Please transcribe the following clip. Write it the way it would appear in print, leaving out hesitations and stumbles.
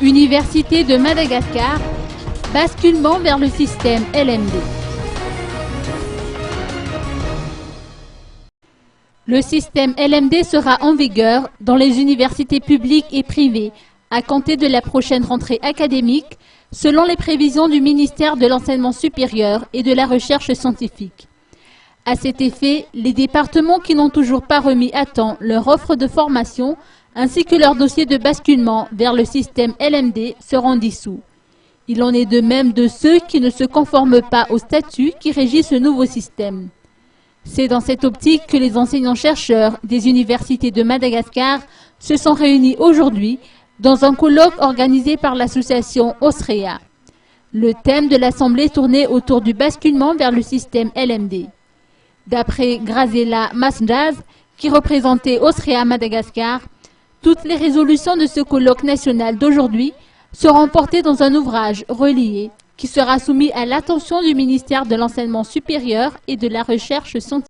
Université de Madagascar, basculement vers le système LMD. Le système LMD sera en vigueur dans les universités publiques et privées à compter de la prochaine rentrée académique, selon les prévisions du ministère de l'Enseignement supérieur et de la Recherche scientifique. À cet effet, les départements qui n'ont toujours pas remis à temps leur offre de formation ainsi que leur dossier de basculement vers le système LMD seront dissous. Il en est de même de ceux qui ne se conforment pas au statut qui régit ce nouveau système. C'est dans cette optique que les enseignants-chercheurs des universités de Madagascar se sont réunis aujourd'hui dans un colloque organisé par l'association OSREA. Le thème de l'assemblée tournait autour du basculement vers le système LMD. D'après Graziella Masndaz, qui représentait OSREA Madagascar, toutes les résolutions de ce colloque national d'aujourd'hui seront portées dans un ouvrage relié qui sera soumis à l'attention du ministère de l'Enseignement supérieur et de la Recherche scientifique.